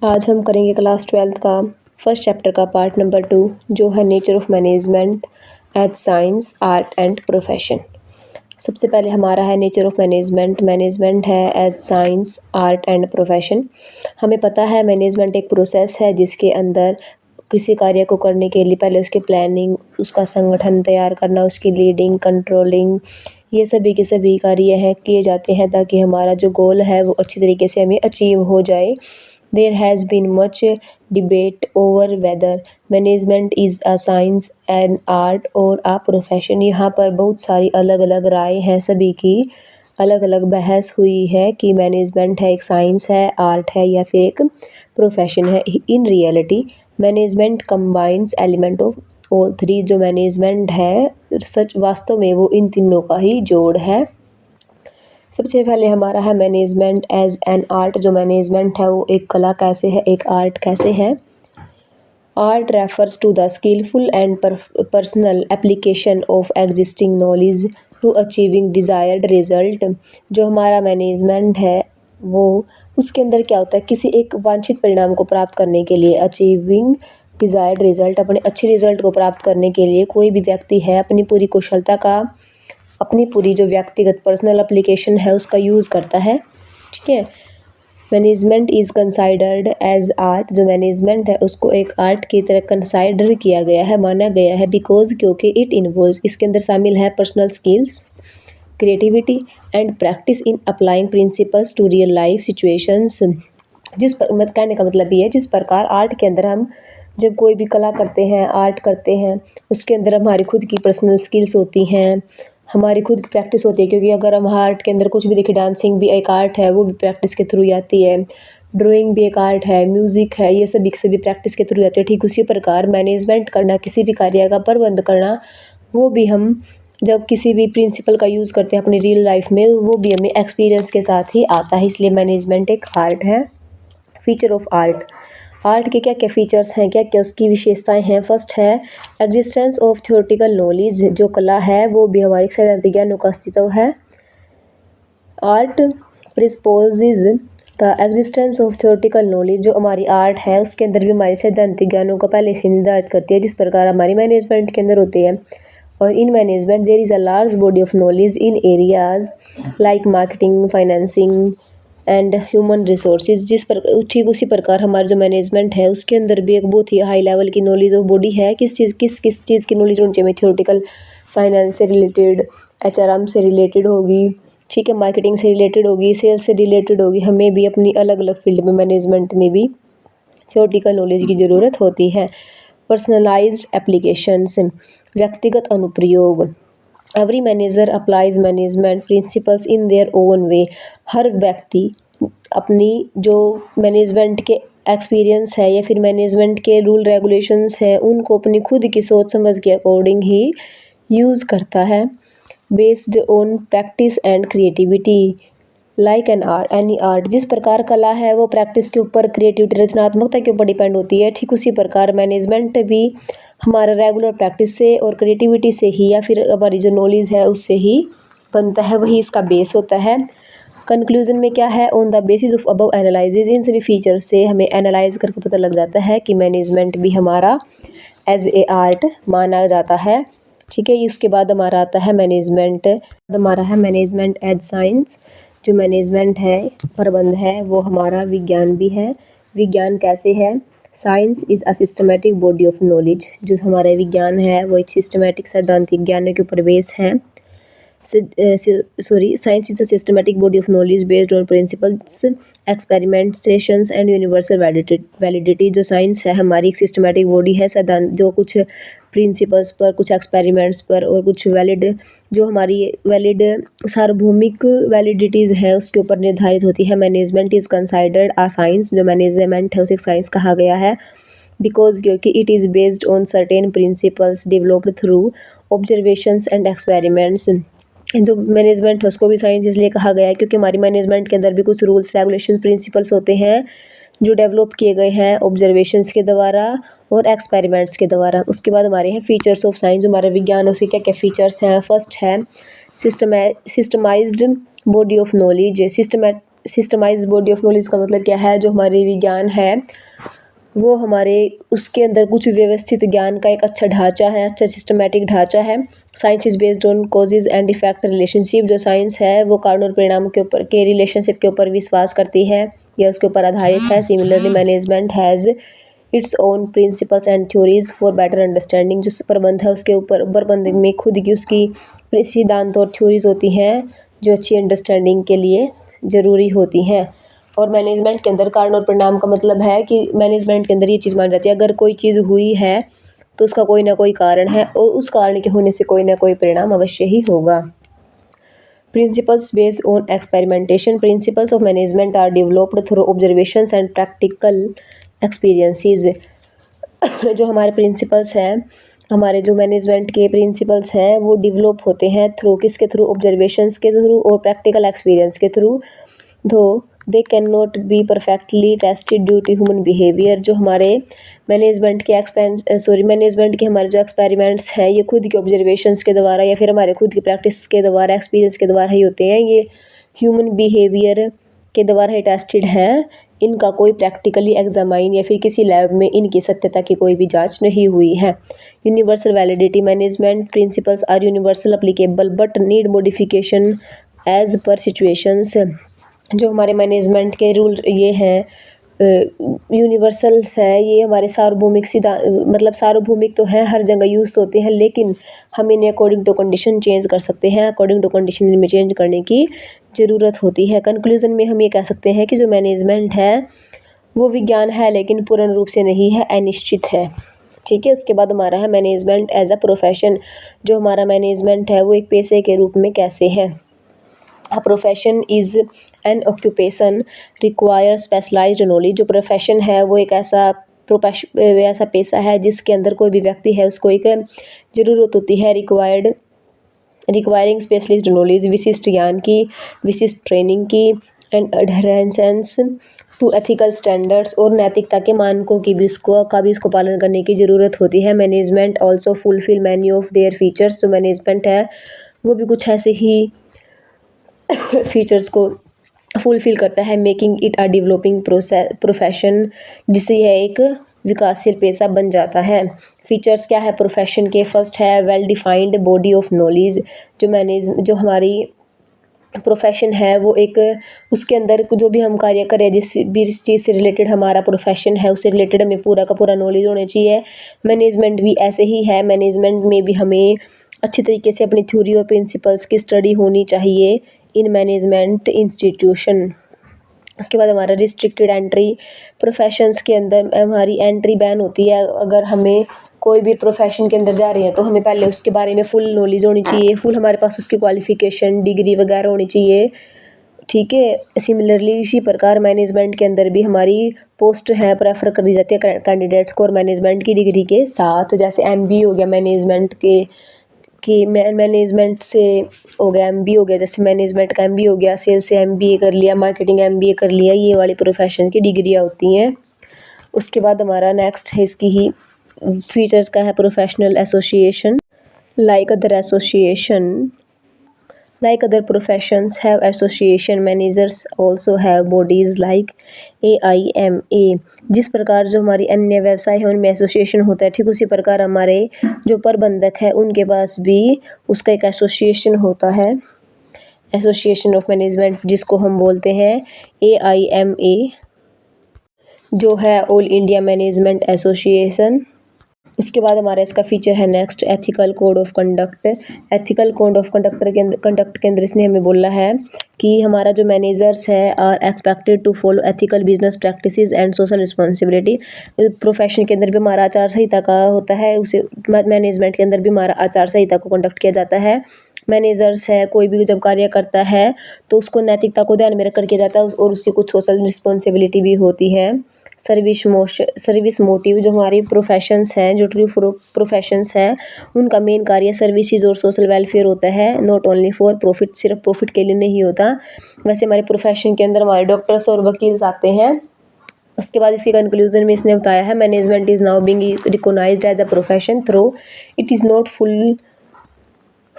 आज हम करेंगे क्लास 12th का फर्स्ट चैप्टर का पार्ट नंबर 2 जो है nature of management as science art and profession. सबसे पहले हमारा है नेचर ऑफ मैनेजमेंट। मैनेजमेंट है as science art and profession. हमें पता है मैनेजमेंट एक प्रोसेस है जिसके अंदर किसी कार्य को करने के लिए पहले उसकी प्लानिंग, उसका संगठन तैयार करना, उसकी लीडिंग, कंट्रोलिंग, ये सभी के सभी कार्य हैं किए जाते हैं ताकि हमारा जो गोल है वो अच्छी तरीके से हमें अचीव हो जाए। There has been much debate over whether management is a science, an art or a profession। यहाँ पर बहुत सारी अलग अलग राय हैं, सभी की अलग अलग बहस हुई है कि मैनेजमेंट है एक साइंस है, आर्ट है या फिर एक प्रोफेशन है। In reality management combines element of all three. जो मैनेजमेंट है सच वास्तव में वो इन तीनों का ही जोड़ है। सबसे पहले हमारा है मैनेजमेंट एज एन आर्ट। जो मैनेजमेंट है वो एक कला कैसे है, एक आर्ट कैसे है। Art refers to the skilful and personal application of existing knowledge to achieving desired result. जो हमारा मैनेजमेंट है वो उसके अंदर क्या होता है, किसी एक वांछित परिणाम को प्राप्त करने के लिए, अचीविंग डिज़ायर्ड रिजल्ट, अपने अच्छे रिजल्ट को प्राप्त करने के लिए कोई भी व्यक्ति है अपनी पूरी कुशलता का, अपनी पूरी जो व्यक्तिगत पर्सनल एप्लीकेशन है उसका यूज़ करता है। ठीक है। Management is considered as art. जो मैनेजमेंट है उसको एक आर्ट की तरह कंसाइडर किया गया है, माना गया है, बिकॉज क्योंकि इट इन्वॉल्व्स, इसके अंदर शामिल है personal skills, creativity and practice in applying principles to real life situations. कहने का मतलब ये है जिस प्रकार आर्ट के अंदर हम जब कोई भी कला करते हैं, आर्ट करते हैं, उसके अंदर हमारी खुद की पर्सनल स्किल्स होती हैं, हमारी खुद की प्रैक्टिस होती है। क्योंकि अगर हम आर्ट के अंदर कुछ भी देखें, डांसिंग भी एक आर्ट है, वो भी प्रैक्टिस के थ्रू आती है, ड्राइंग भी एक आर्ट है, म्यूज़िक है, ये सभी प्रैक्टिस के थ्रू आती है। ठीक उसी प्रकार मैनेजमेंट करना, किसी भी कार्य का प्रबंध करना, वो भी हम जब किसी भी प्रिंसिपल का यूज़ करते हैं अपनी रियल लाइफ में, वो भी हमें एक्सपीरियंस के साथ ही आता है। इसलिए मैनेजमेंट एक आर्ट है। Feature of art. आर्ट के क्या क्या फीचर्स हैं, क्या क्या उसकी विशेषताएं हैं। फर्स्ट है एग्जिस्टेंस ऑफ थ्योरेटिकल नॉलेज। जो कला है वो भी हमारे सैद्धांतिक ज्ञानों का अस्तित्व है। Art presupposes the existence of theoretical knowledge. जो हमारी आर्ट है उसके अंदर भी हमारे सैद्धांतिक ज्ञानों का पहले से निर्धारित करती है, जिस प्रकार हमारी मैनेजमेंट के अंदर होती है। और in management there is a large body of knowledge in areas like marketing, financing and human resources. ठीक उसी प्रकार हमारा जो मैनेजमेंट है उसके अंदर भी एक बहुत ही हाई लेवल की नॉलेज ऑफ बॉडी है। किस चीज़ की नॉलेज होनी चाहिए, थ्योरेटिकल, फाइनेंस से रिलेटेड, एचआरएम से रिलेटेड होगी, ठीक है, मार्केटिंग से रिलेटेड होगी, सेल्स से रिलेटेड होगी। हमें भी अपनी अलग अलग फील्ड में मैनेजमेंट में भी थ्योरेटिकल नॉलेज की ज़रूरत होती है। पर्सनलाइज्ड एप्लीकेशंस, व्यक्तिगत अनुप्रयोग। Every manager applies management principles in their own way. हर व्यक्ति अपनी जो मैनेजमेंट के एक्सपीरियंस है या फिर मैनेजमेंट के रूल रेगुलेशंस हैं उनको अपनी खुद की सोच समझ के अकॉर्डिंग ही यूज़ करता है। Based on practice and creativity like an art, any art. जिस प्रकार कला है वो प्रैक्टिस के ऊपर, क्रिएटिविटी, रचनात्मकता के ऊपर डिपेंड होती है, ठीक उसी प्रकार मैनेजमेंट भी हमारा रेगुलर प्रैक्टिस से और क्रिएटिविटी से ही या फिर हमारी जो नॉलेज है उससे ही बनता है, वही इसका बेस होता है। कंक्लूजन में क्या है, on the basis of above analysis. इन सभी फीचर्स से हमें एनालाइज करके पता लग जाता है कि मैनेजमेंट भी हमारा एज ए आर्ट माना जाता है। ठीक है। इसके बाद हमारा आता है मैनेजमेंट, हमारा है मैनेजमेंट एज साइंस। जो मैनेजमेंट है, प्रबंध है, वो हमारा विज्ञान भी है। विज्ञान कैसे है, science is a systematic body of knowledge. जो हमारा विज्ञान है वो एक सिस्टमेटिक सैद्धांतिक ज्ञानों के ऊपर बेस है। Science is a systematic body of knowledge based on principles, experimentations and universal validity. जो साइंस है हमारी एक सिस्टमेटिक बॉडी है, सैद्धांत, जो कुछ प्रिंसिपल्स पर, कुछ एक्सपेरिमेंट्स पर और कुछ वैलिड, जो हमारी वैलिड सार्वभौमिक वैलिडिटीज़ है उसके ऊपर निर्धारित होती है। Management is considered a science. जो मैनेजमेंट है उसे एक साइंस कहा गया है बिकॉज क्योंकि it is based on certain principles developed through observations and experiments. जो मैनेजमेंट है उसको भी साइंस इसलिए कहा गया है क्योंकि हमारी मैनेजमेंट के अंदर भी कुछ रूल्स, रेगुलेशंस, प्रिंसिपल्स होते हैं जो डेवलप किए गए हैं ऑब्जर्वेशंस के द्वारा और एक्सपेरिमेंट्स के द्वारा। उसके बाद हमारे हैं फीचर्स ऑफ साइंस। जो हमारा विज्ञान है उसके क्या क्या फीचर्स हैं। फर्स्ट है systemised body of knowledge. Systemise body of knowledge का मतलब क्या है, जो हमारे विज्ञान है वो हमारे उसके अंदर कुछ व्यवस्थित ज्ञान का एक अच्छा ढांचा है, अच्छा सिस्टमेटिक ढांचा है। Science is based on causes and effect relationship, जो साइंस है वो कारण और परिणाम के ऊपर के रिलेशनशिप के ऊपर विश्वास करती है या उसके ऊपर आधारित है। Similarly management has its own principles and theories for better understanding, जो प्रबंध है उसके ऊपर प्रबंध में खुद की उसकी सिद्धांत और थ्योरीज होती हैं जो अच्छी अंडरस्टैंडिंग के लिए ज़रूरी होती हैं। और मैनेजमेंट के अंदर कारण और परिणाम का मतलब है कि मैनेजमेंट के अंदर ये चीज़ मानी जाती है, अगर कोई चीज़ हुई है तो उसका कोई ना कोई कारण है और उस कारण के होने से कोई ना कोई परिणाम अवश्य ही होगा। Principles based on experimentation, principles of management are developed through observations and practical experiences. जो हमारे प्रिंसिपल्स हैं, हमारे जो मैनेजमेंट के प्रिंसिपल्स हैं वो डेवलप होते हैं थ्रू किसके थ्रू, ऑब्जर्वेशंस के थ्रू और प्रैक्टिकल एक्सपीरियंस के through. Though they can not be perfectly tested due to human behaviour, जो हमारे मैनेजमेंट के हमारे जो एक्सपेरिमेंट्स हैं ये खुद के ऑब्जर्वेशंस के द्वारा या फिर हमारे खुद की प्रैक्टिस के द्वारा, एक्सपीरियंस के द्वारा ही होते हैं। ये ह्यूमन बिहेवियर के द्वारा ही टेस्टेड हैं, इनका कोई प्रैक्टिकली एग्जामाइन या फिर किसी लैब में इनकी सत्यता की कोई भी जांच नहीं हुई है। Universal validity, management principles are universal applicable but need modification as per situations. जो हमारे मैनेजमेंट के रूल ये हैं यूनिवर्सल्स हैं, ये हमारे सार्वभौमिक मतलब सार्वभौमिक तो हैं, हर जगह यूज़ होते हैं, लेकिन हम इन्हें अकॉर्डिंग टू कंडीशन चेंज कर सकते हैं, अकॉर्डिंग टू कंडीशन इनमें चेंज करने की ज़रूरत होती है। कंक्लूजन में हम ये कह सकते हैं कि जो मैनेजमेंट है वो विज्ञान है लेकिन पूर्ण रूप से नहीं है, अनिश्चित है। ठीक है, उसके बाद हमारा है मैनेजमेंट एज अ प्रोफेशन। जो हमारा मैनेजमेंट है वो एक पेशे के रूप में कैसे है। A profession is an occupation requires specialized knowledge, जो प्रोफेशन है वो एक ऐसा पेशा है जिसके अंदर कोई भी व्यक्ति है उसको एक ज़रूरत होती है रिक्वायरिंग स्पेशलिस्ट नॉलेज, विशिष्ट ज्ञान की, विशिष्ट ट्रेनिंग की, एंड अडहेरेंस टू एथिकल स्टैंडर्ड्स, और नैतिकता के मानकों की भी उसको पालन करने की ज़रूरत होती है। Management also fulfil many of their features, जो मैनेजमेंट है वो भी कुछ ऐसे ही फीचर्स को फुलफिल करता है, making it a developing profession, जिससे यह एक विकासशील पेशा बन जाता है। फीचर्स क्या है प्रोफेशन के, फर्स्ट है well defined body of knowledge. जो हमारी प्रोफेशन है वो एक उसके अंदर जो भी हम कार्य करें, जिस भी चीज़ से रिलेटेड हमारा प्रोफेशन है उससे रिलेटेड हमें पूरा का पूरा नॉलेज होना चाहिए। मैनेजमेंट भी ऐसे ही है, मैनेजमेंट में भी हमें अच्छी तरीके से अपनी थ्योरी और प्रिंसिपल्स की स्टडी होनी चाहिए इन मैनेजमेंट इंस्टीट्यूशन। उसके बाद हमारा रिस्ट्रिक्टेड एंट्री, प्रोफेशंस के अंदर हमारी एंट्री बैन होती है। अगर हमें कोई भी प्रोफेशन के अंदर जा रहे हैं तो हमें पहले उसके बारे में फुल नॉलेज होनी चाहिए, फुल हमारे पास उसकी क्वालिफिकेशन डिग्री वगैरह होनी चाहिए। ठीक है, सिमिलरली इसी प्रकार मैनेजमेंट के अंदर भी हमारी पोस्ट है प्रेफर कर दी जाती है कैंडिडेट्स को और मैनेजमेंट की डिग्री के साथ। जैसे एमबीए हो गया मैनेजमेंट कि मैनेजमेंट से हो गया, एमबीए हो गया, जैसे मैनेजमेंट का एमबीए हो गया, सेल्स से एमबीए कर लिया, मार्केटिंग एमबीए कर लिया, ये वाली प्रोफेशन की डिग्रियाँ होती हैं। उसके बाद हमारा नेक्स्ट है इसकी ही फीचर्स का है professional association. Like other professions have association, managers also have bodies like AIMA। जिस प्रकार जो हमारी अन्य व्यवसाय है उनमें एसोसिएशन होता है, ठीक उसी प्रकार हमारे जो प्रबंधक है उनके पास भी उसका एक एसोसिएशन होता है, एसोसिएशन ऑफ मैनेजमेंट, जिसको हम बोलते हैं AIMA, जो है ऑल इंडिया मैनेजमेंट एसोसिएशन। उसके बाद हमारा इसका फीचर है next ethical code of conduct. Ethical code of conduct के अंदर इसने हमें बोला है कि हमारा जो मैनेजर्स है are expected to follow ethical business practices and social responsibility. Profession के अंदर भी हमारा आचार संहिता का होता है, उसे मैनेजमेंट के अंदर भी हमारा आचार संहिता को कंडक्ट किया जाता है। मैनेजर्स है कोई भी जब कार्य करता है तो उसको नैतिकता को ध्यान में रख कर किया जाता है और उसकी कुछ सोशल रिस्पॉन्सिबिलिटी भी होती है। सर्विस मोटिव, जो हमारी प्रोफेशंस हैं, जो ट्रू प्रोफेशंस हैं उनका मेन कार्य सर्विसेज और सोशल वेलफेयर होता है, नॉट ओनली फॉर प्रॉफिट, सिर्फ प्रॉफिट के लिए नहीं होता। वैसे हमारे प्रोफेशन के अंदर हमारे डॉक्टर्स और वकील्स आते हैं। उसके बाद इसके कंक्लूजन में इसने बताया है management is now being recognised as a profession though it is not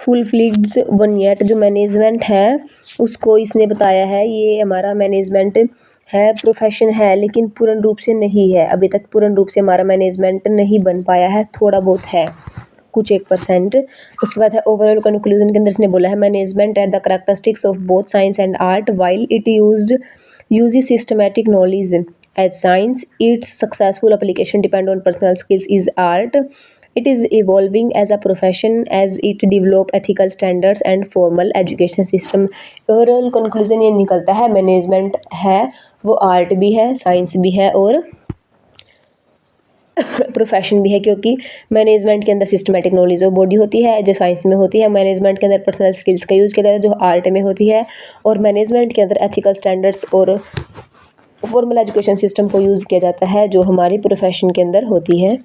full fledged one yet. जो मैनेजमेंट है उसको इसने बताया है ये हमारा मैनेजमेंट है, प्रोफेशन है, लेकिन पूर्ण रूप से नहीं है। अभी तक पूर्ण रूप से हमारा मैनेजमेंट नहीं बन पाया है, थोड़ा बहुत है, कुछ 1%। उसके बाद है ओवरऑल कंक्लूजन के अंदर इसने बोला है management at the characteristics of both science and art while it uses systematic knowledge as science. Its successful application depend on personal skills is art. It is evolving as a profession as it develop ethical standards and formal education system. Overall conclusion ये निकलता है management है वो art भी है, science भी है और प्रोफेशन भी है, क्योंकि मैनेजमेंट के अंदर सिस्टमेटिक नॉलेज और बॉडी होती है जो साइंस में होती है, मैनेजमेंट के अंदर पर्सनल स्किल्स का यूज़ किया जाता है जो आर्ट में होती है, और मैनेजमेंट के अंदर एथिकल स्टैंडर्ड्स और फॉर्मल एजुकेशन सिस्टम को यूज़ किया जाता है जो हमारी प्रोफेशन के अंदर होती है।